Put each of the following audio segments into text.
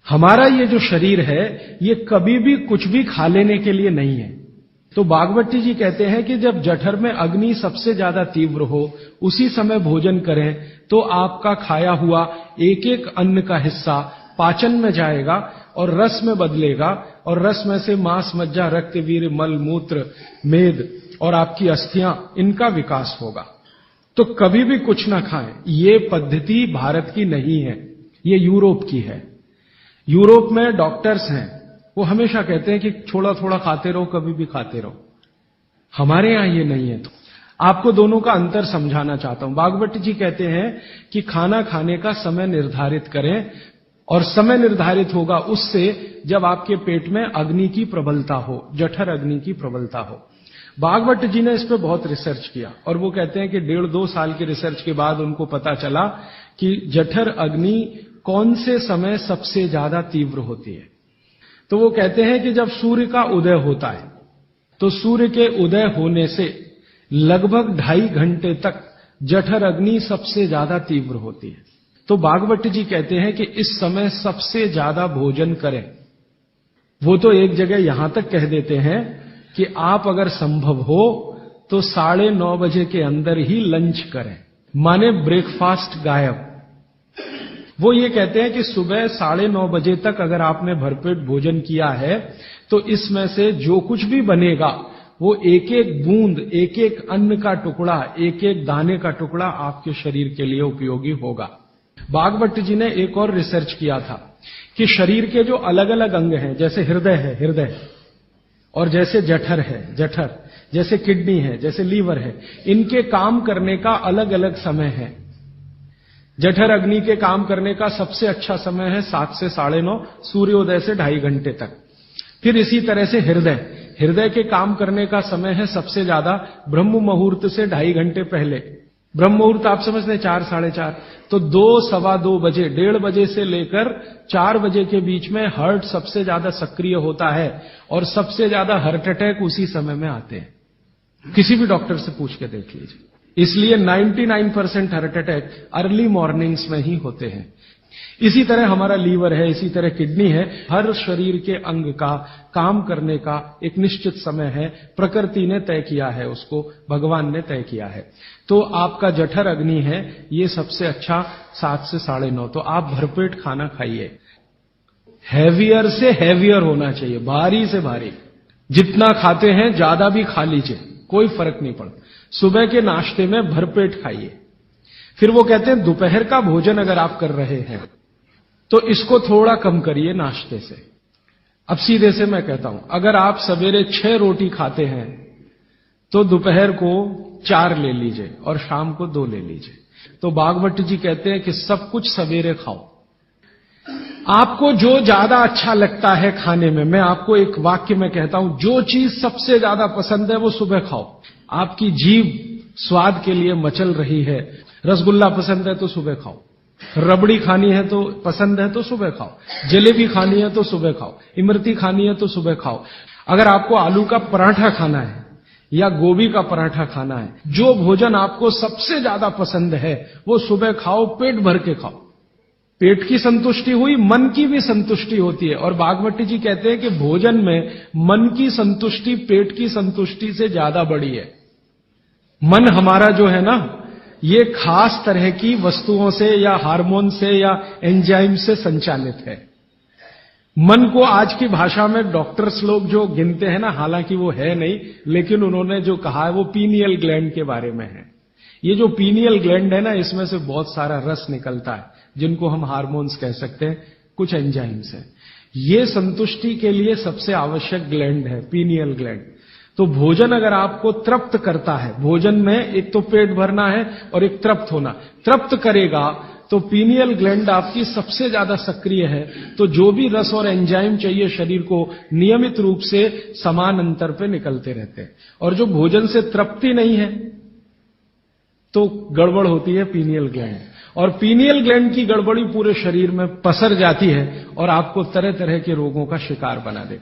हमारा ये जो शरीर है ये कभी भी कुछ भी खा लेने के लिए नहीं है। तो बागवती जी कहते हैं कि जब जठर में अग्नि सबसे ज्यादा तीव्र हो उसी समय भोजन करें तो आपका खाया हुआ एक एक अन्न का हिस्सा पाचन में जाएगा और रस में बदलेगा और रस में से मांस, मज्जा, रक्त, वीर्य, मल, मूत्र, मेद और आपकी अस्थियां, इनका विकास होगा। तो कभी भी कुछ ना खाएं। ये पद्धति भारत की नहीं है, ये यूरोप की है। यूरोप में डॉक्टर्स हैं, वो हमेशा कहते हैं कि थोड़ा थोड़ा खाते रहो, कभी भी खाते रहो। हमारे यहां ये नहीं है। तो आपको दोनों का अंतर समझाना चाहता हूं। बागवती जी कहते हैं कि खाना खाने का समय निर्धारित करें और समय निर्धारित होगा उससे जब आपके पेट में अग्नि की प्रबलता हो, जठर अग्नि की प्रबलता हो। बागवत जी ने इस पे बहुत रिसर्च किया और वो कहते हैं कि 1.5-2 साल की रिसर्च के बाद उनको पता चला कि जठर अग्नि कौन से समय सबसे ज्यादा तीव्र होती है। तो वो कहते हैं कि जब सूर्य का उदय होता है तो सूर्य के उदय होने से लगभग 2.5 घंटे तक जठर अग्नि सबसे ज्यादा तीव्र होती है। तो बागवती जी कहते हैं कि इस समय सबसे ज्यादा भोजन करें। वो तो एक जगह यहां तक कह देते हैं कि आप अगर संभव हो तो 9:30 बजे के अंदर ही लंच करें, माने ब्रेकफास्ट गायब। वो ये कहते हैं कि सुबह 9:30 बजे तक अगर आपने भरपेट भोजन किया है तो इसमें से जो कुछ भी बनेगा वो एक एक बूंद, एक एक अन्न का टुकड़ा, एक एक दाने का टुकड़ा आपके शरीर के लिए उपयोगी होगा। बागवती जी ने एक और रिसर्च किया था कि शरीर के जो अलग अलग अंग हैं, जैसे हृदय है, हृदय, और जैसे जठर है, जठर, जैसे किडनी है, जैसे लीवर है, इनके काम करने का अलग अलग समय है। जठर अग्नि के काम करने का सबसे अच्छा समय है 7 से 9:30, सूर्योदय से 2.5 घंटे तक। फिर इसी तरह से हृदय, हृदय के काम करने का समय है सबसे ज्यादा ब्रह्म मुहूर्त से 2.5 घंटे पहले। ब्रह्म मुहूर्त आप समझते हैं 4, 4:30, तो 2, सवा 2 बजे, 1:30 बजे से लेकर 4 बजे के बीच में हार्ट सबसे ज्यादा सक्रिय होता है और सबसे ज्यादा हार्ट अटैक उसी समय में आते हैं। किसी भी डॉक्टर से पूछ के देख लीजिए। इसलिए 99% हार्ट अटैक अर्ली मॉर्निंग्स में ही होते हैं। इसी तरह हमारा लीवर है, इसी तरह किडनी है। हर शरीर के अंग का काम करने का एक निश्चित समय है, प्रकृति ने तय किया है, उसको भगवान ने तय किया है। तो आपका जठर अग्नि है, ये सबसे अच्छा 7 से 9:30। तो आप भरपेट खाना खाइए। हैवियर से हैवियर होना चाहिए, भारी से भारी। जितना खाते हैं ज्यादा भी खा लीजिए, कोई फर्क नहीं पड़ता। सुबह के नाश्ते में भरपेट खाइए। फिर वो कहते हैं दोपहर का भोजन अगर आप कर रहे हैं तो इसको थोड़ा कम करिए नाश्ते से। अब सीधे से मैं कहता हूं, अगर आप सवेरे 6 रोटी खाते हैं तो दोपहर को 4 ले लीजिए और शाम को 2 ले लीजिए। तो बागवती जी कहते हैं कि सब कुछ सवेरे खाओ। आपको जो ज्यादा अच्छा लगता है खाने में, मैं आपको एक वाक्य में कहता हूं, जो चीज सबसे ज्यादा पसंद है वो सुबह खाओ। आपकी जीभ स्वाद के लिए मचल रही है, रसगुल्ला पसंद है तो सुबह खाओ, रबड़ी खानी है तो पसंद है तो सुबह खाओ, जलेबी खानी है तो सुबह खाओ, इमरती खानी है तो सुबह खाओ। अगर आपको आलू का पराठा खाना है या गोभी का पराठा खाना है, जो भोजन आपको सबसे ज्यादा पसंद है वो सुबह खाओ, पेट भर के खाओ। पेट की संतुष्टि हुई, मन की भी संतुष्टि होती है। और बागवती जी कहते हैं कि भोजन में मन की संतुष्टि पेट की संतुष्टि से ज्यादा बड़ी है। मन हमारा जो है ना, ये खास तरह की वस्तुओं से या हार्मोन से या एंजाइम से संचालित है। मन को आज की भाषा में डॉक्टर्स लोग जो गिनते हैं ना, हालांकि वो है नहीं, लेकिन उन्होंने जो कहा है वो पीनियल ग्लैंड के बारे में है। ये जो पीनियल ग्लैंड है ना, इसमें से बहुत सारा रस निकलता है जिनको हम हार्मोन्स कह सकते हैं, कुछ एंजाइम्स हैं। ये संतुष्टि के लिए सबसे आवश्यक ग्लैंड है पीनियल ग्लैंड। तो भोजन अगर आपको तृप्त करता है, भोजन में एक तो पेट भरना है और एक तृप्त होना, तृप्त करेगा तो पीनियल ग्लैंड आपकी सबसे ज्यादा सक्रिय है। तो जो भी रस और एंजाइम चाहिए शरीर को, नियमित रूप से समान अंतर पे निकलते रहते हैं। और जो भोजन से तृप्ति नहीं है तो गड़बड़ होती है पीनियल ग्लैंड, और पीनियल ग्लैंड की गड़बड़ी पूरे शरीर में पसर जाती है और आपको तरह तरह के रोगों का शिकार बना दे।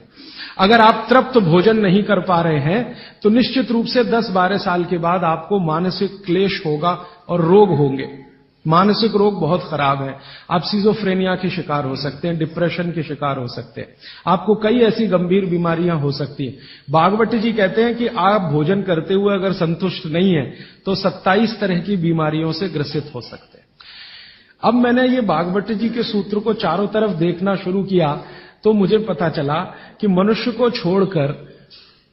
अगर आप तृप्त भोजन नहीं कर पा रहे हैं तो निश्चित रूप से 10-12 साल के बाद आपको मानसिक क्लेश होगा और रोग होंगे। मानसिक रोग बहुत खराब है। आप सिजोफ्रेनिया के शिकार हो सकते हैं, डिप्रेशन के शिकार हो सकते हैं, आपको कई ऐसी गंभीर बीमारियां हो सकती हैं। भागवत जी कहते हैं कि आप भोजन करते हुए अगर संतुष्ट नहीं है तो 27 तरह की बीमारियों से ग्रसित हो सकते हैं। अब मैंने ये भागवत जी के सूत्र को चारों तरफ देखना शुरू किया तो मुझे पता चला कि मनुष्य को छोड़कर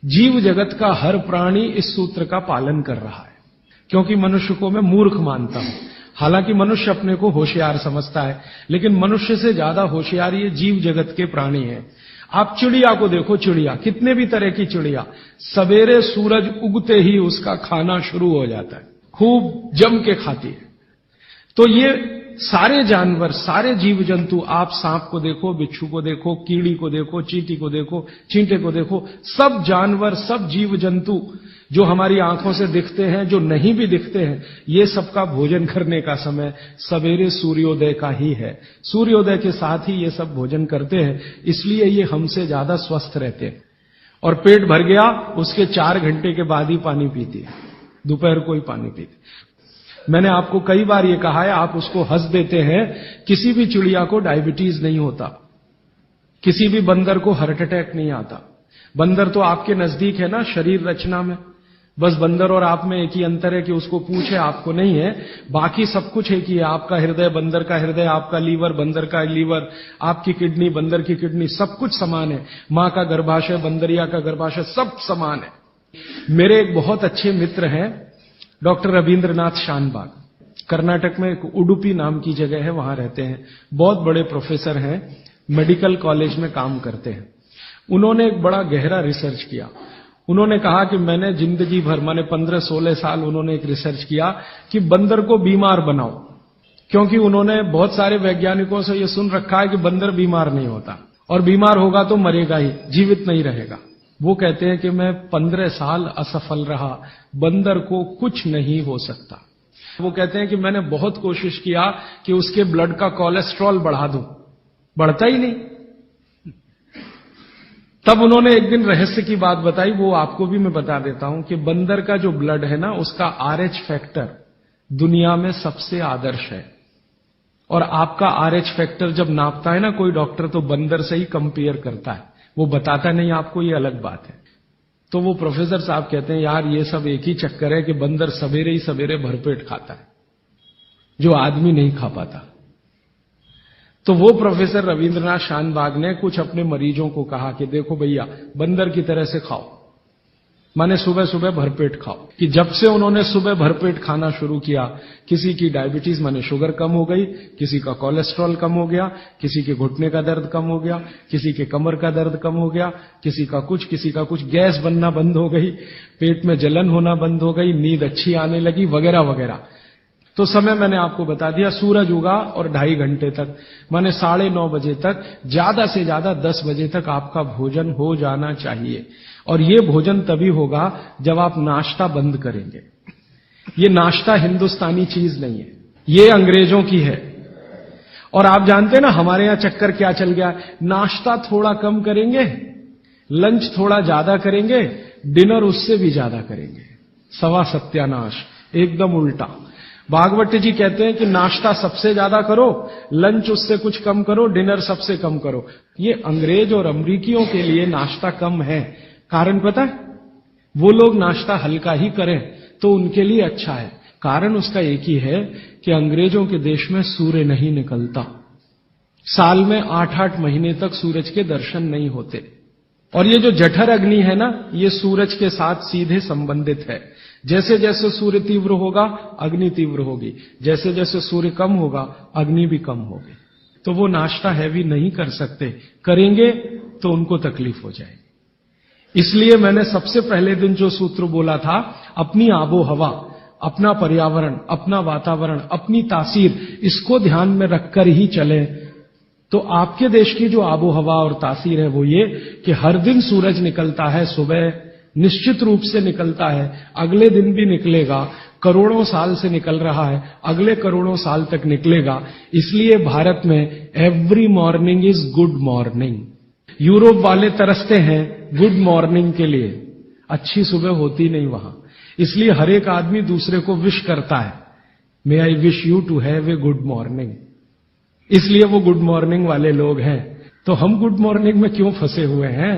जीव जगत का हर प्राणी इस सूत्र का पालन कर रहा है। क्योंकि मनुष्य को मैं मूर्ख मानता हूं, हालांकि मनुष्य अपने को होशियार समझता है, लेकिन मनुष्य से ज्यादा होशियार ये जीव जगत के प्राणी हैं। आप चिड़िया को देखो, चिड़िया कितने भी तरह की चिड़िया, सवेरे सूरज उगते ही उसका खाना शुरू हो जाता है, खूब जम के खाती है। तो ये सारे जानवर, सारे जीव जंतु, आप सांप को देखो, बिच्छू को देखो, कीड़ी को देखो, चींटी को देखो, चींटे को देखो, सब जानवर, सब जीव जंतु जो हमारी आंखों से दिखते हैं, जो नहीं भी दिखते हैं, ये सबका भोजन करने का समय सवेरे सूर्योदय का ही है। सूर्योदय के साथ ही ये सब भोजन करते हैं, इसलिए ये हमसे ज्यादा स्वस्थ रहते हैं। और पेट भर गया, उसके 4 घंटे के बाद ही पानी पीती है, दोपहर को ही पानी पीती। मैंने आपको कई बार ये कहा है, आप उसको हंस देते हैं, किसी भी चिड़िया को डायबिटीज नहीं होता, किसी भी बंदर को हार्ट अटैक नहीं आता। बंदर तो आपके नजदीक है ना शरीर रचना में, बस बंदर और आप में एक ही अंतर है कि उसको पूंछ है, आपको नहीं है, बाकी सब कुछ एक ही है। आपका हृदय बंदर का हृदय, आपका लीवर बंदर का लीवर, आपकी किडनी बंदर की किडनी, सब कुछ समान है। मां का गर्भाशय, बंदरिया का गर्भाशय, सब समान है। मेरे एक बहुत अच्छे मित्र हैं डॉक्टर रविंद्रनाथ शानबाग, कर्नाटक में एक उडुपी नाम की जगह है, वहां रहते हैं, बहुत बड़े प्रोफेसर हैं, मेडिकल कॉलेज में काम करते हैं। उन्होंने एक बड़ा गहरा रिसर्च किया। उन्होंने कहा कि मैंने जिंदगी भर, माने 15-16 साल उन्होंने एक रिसर्च किया कि बंदर को बीमार बनाओ, क्योंकि उन्होंने बहुत सारे वैज्ञानिकों से यह सुन रखा है कि बंदर बीमार नहीं होता, और बीमार होगा तो मरेगा ही, जीवित नहीं रहेगा। वो कहते हैं कि मैं 15 साल असफल रहा, बंदर को कुछ नहीं हो सकता। वो कहते हैं कि मैंने बहुत कोशिश किया कि उसके ब्लड का कोलेस्ट्रॉल बढ़ा दूं, बढ़ता ही नहीं। तब उन्होंने एक दिन रहस्य की बात बताई, वो आपको भी मैं बता देता हूं कि बंदर का जो ब्लड है ना, उसका RH फैक्टर दुनिया में सबसे आदर्श है। और आपका RH फैक्टर जब नापता है ना कोई डॉक्टर, तो बंदर से ही कंपेयर करता है, वो बताता नहीं आपको, ये अलग बात है। तो वो प्रोफेसर साहब कहते हैं, यार ये सब एक ही चक्कर है कि बंदर सवेरे ही सवेरे भरपेट खाता है, जो आदमी नहीं खा पाता। तो वो प्रोफेसर रविंद्रनाथ शानबाग ने कुछ अपने मरीजों को कहा कि देखो भैया, बंदर की तरह से खाओ, माने सुबह सुबह भरपेट खाओ। कि जब से उन्होंने सुबह भरपेट खाना शुरू किया, किसी की डायबिटीज माने शुगर कम हो गई, किसी का कोलेस्ट्रॉल कम हो गया, किसी के घुटने का दर्द कम हो गया, किसी के कमर का दर्द कम हो गया, किसी का कुछ, गैस बनना बंद हो गई, पेट में जलन होना बंद हो गई, नींद अच्छी आने लगी, वगैरह वगैरह। तो समय मैंने आपको बता दिया, सूरज उगा और 2.5 घंटे तक, माने 9:30 बजे तक, ज्यादा से ज्यादा 10 बजे तक आपका भोजन हो जाना चाहिए। और ये भोजन तभी होगा जब आप नाश्ता बंद करेंगे। ये नाश्ता हिंदुस्तानी चीज नहीं है, ये अंग्रेजों की है। और आप जानते हैं ना हमारे यहां चक्कर क्या चल गया, नाश्ता थोड़ा कम करेंगे, लंच थोड़ा ज्यादा करेंगे, डिनर उससे भी ज्यादा करेंगे। सवा सत्यानाश, एकदम उल्टा। भागवत जी कहते हैं कि नाश्ता सबसे ज्यादा करो, लंच उससे कुछ कम करो, डिनर सबसे कम करो। ये अंग्रेज और अमरीकियों के लिए नाश्ता कम है। कारण पता है? वो लोग नाश्ता हल्का ही करें तो उनके लिए अच्छा है। कारण उसका एक ही है कि अंग्रेजों के देश में सूर्य नहीं निकलता, साल में 8-8 महीने तक सूरज के दर्शन नहीं होते। और ये जो जठर अग्नि है ना, ये सूरज के साथ सीधे संबंधित है। जैसे जैसे सूर्य तीव्र होगा, अग्नि तीव्र होगी, जैसे जैसे सूर्य कम होगा, अग्नि भी कम होगी। तो वो नाश्ता हैवी नहीं कर सकते, करेंगे तो उनको तकलीफ हो जाएगी। इसलिए मैंने सबसे पहले दिन जो सूत्र बोला था, अपनी आबो हवा, अपना पर्यावरण, अपना वातावरण, अपनी तासीर, इसको ध्यान में रखकर ही चले। तो आपके देश की जो आबो हवा और तासीर है वो ये कि हर दिन सूरज निकलता है, सुबह निश्चित रूप से निकलता है, अगले दिन भी निकलेगा, करोड़ों साल से निकल रहा है, अगले करोड़ों साल तक निकलेगा। इसलिए भारत में every morning is good morning. Europe वाले तरसते हैं गुड मॉर्निंग के लिए, अच्छी सुबह होती नहीं वहां, इसलिए हर एक आदमी दूसरे को विश करता है may I wish you to have a good morning. इसलिए वो गुड मॉर्निंग वाले लोग हैं। तो हम गुड मॉर्निंग में क्यों फंसे हुए हैं?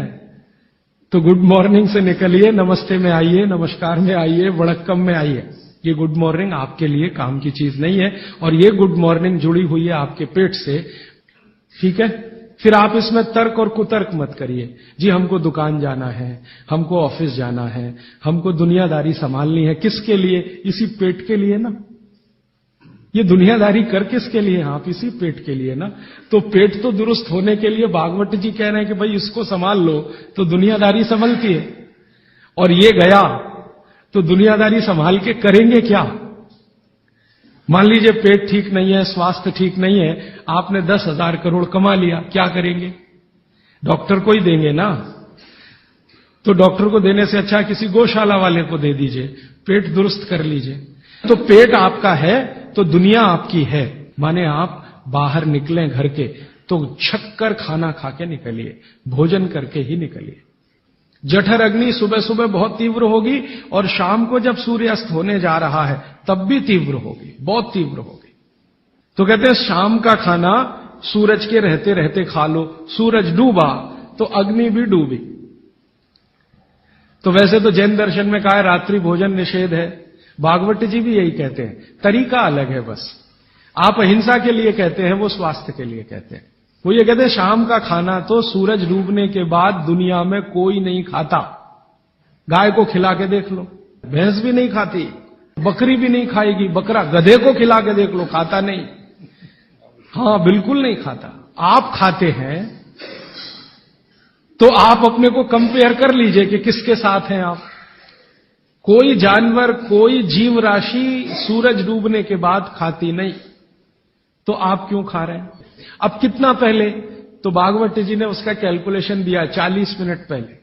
तो गुड मॉर्निंग से निकलिए, नमस्ते में आइए, नमस्कार में आइए, वड़क्कम में आइए। ये गुड मॉर्निंग आपके लिए काम की चीज नहीं है, और ये गुड मॉर्निंग जुड़ी हुई है आपके पेट से। ठीक है? फिर आप इसमें तर्क और कुतर्क मत करिए। जी हमको दुकान जाना है, हमको ऑफिस जाना है, हमको दुनियादारी संभालनी है। किसके लिए? इसी पेट के लिए ना। ये दुनियादारी कर किसके लिए? आप इसी पेट के लिए ना। तो पेट तो दुरुस्त होने के लिए भागवत जी कह रहे हैं कि भाई इसको संभाल लो तो दुनियादारी संभलती है। और ये गया तो दुनियादारी संभाल के करेंगे क्या? मान लीजिए पेट ठीक नहीं है, स्वास्थ्य ठीक नहीं है, आपने 10,000 करोड़ कमा लिया, क्या करेंगे? डॉक्टर को ही देंगे ना। तो डॉक्टर को देने से अच्छा किसी गौशाला वाले को दे दीजिए, पेट दुरुस्त कर लीजिए। तो पेट आपका है तो दुनिया आपकी है। माने आप बाहर निकलें घर के तो छक्कर खाना खा के निकलिए, भोजन करके ही निकलिए। जठर अग्नि सुबह सुबह बहुत तीव्र होगी, और शाम को जब सूर्यास्त होने जा रहा है तब भी तीव्र होगी, बहुत तीव्र होगी। तो कहते हैं शाम का खाना सूरज के रहते रहते खा लो। सूरज डूबा तो अग्नि भी डूबी। तो वैसे तो जैन दर्शन में कहा है रात्रि भोजन निषेध है, भागवत जी भी यही कहते हैं, तरीका अलग है बस। आप अहिंसा के लिए कहते हैं, वो स्वास्थ्य के लिए कहते हैं। वो ये कहते हैं शाम का खाना तो सूरज डूबने के बाद दुनिया में कोई नहीं खाता। गाय को खिला के देख लो, भैंस भी नहीं खाती, बकरी भी नहीं खाएगी, बकरा गधे को खिला के देख लो, खाता नहीं। हां, बिल्कुल नहीं खाता। आप खाते हैं तो आप अपने को कंपेयर कर लीजिए कि किसके साथ हैं आप। कोई जानवर, कोई जीव राशि सूरज डूबने के बाद खाती नहीं, तो आप क्यों खा रहे हैं? अब कितना पहले? तो भागवत जी ने उसका कैलकुलेशन दिया 40 मिनट पहले।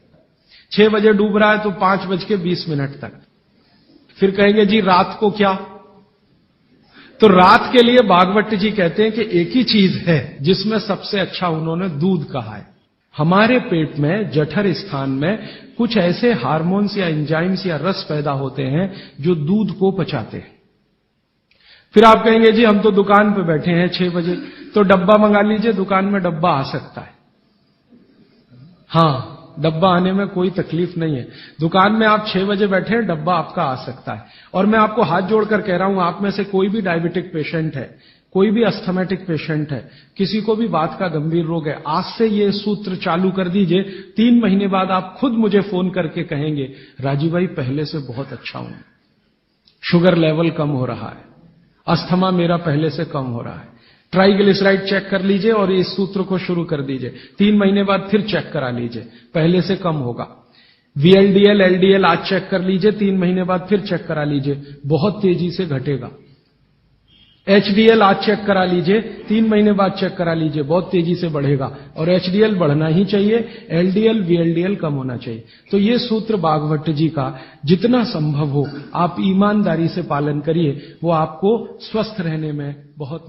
6 बजे डूब रहा है तो 5:20 तक। फिर कहेंगे जी रात को क्या? तो रात के लिए भागवत जी कहते हैं कि एक ही चीज है जिसमें सबसे अच्छा उन्होंने दूध कहा है। हमारे पेट में जठर स्थान में कुछ ऐसे हार्मोन्स या एंजाइम्स या रस पैदा होते हैं जो दूध को पचाते हैं। फिर आप कहेंगे जी हम तो दुकान पे बैठे हैं 6 बजे, तो डब्बा मंगा लीजिए, दुकान में डब्बा आ सकता है। हां, डब्बा आने में कोई तकलीफ नहीं है। दुकान में आप 6 बजे बैठे हैं, डब्बा आपका आ सकता है। और मैं आपको हाथ जोड़कर कह रहा हूं, आप में से कोई भी डायबिटिक पेशेंट है, कोई भी अस्थमेटिक पेशेंट है, किसी को भी बात का गंभीर रोग है, आज से ये सूत्र चालू कर दीजिए। 3 महीने बाद आप खुद मुझे फोन करके कहेंगे राजीव भाई पहले से बहुत अच्छा हूं, शुगर लेवल कम हो रहा है, अस्थमा मेरा पहले से कम हो रहा है। ट्राइग्लिसराइड चेक कर लीजिए और इस सूत्र को शुरू कर दीजिए। 3 महीने बाद फिर चेक करा लीजिए, पहले से कम होगा। VLDL, LDL आज चेक कर लीजिए, 3 महीने बाद फिर चेक करा लीजिए, बहुत तेजी से घटेगा। HDL आज चेक करा लीजिए, 3 महीने बाद चेक करा लीजिए, बहुत तेजी से बढ़ेगा। और HDL बढ़ना ही चाहिए, LDL, VLDL कम होना चाहिए। तो ये सूत्र भागवत जी का जितना संभव हो आप ईमानदारी से पालन करिए, वो आपको स्वस्थ रहने में बहुत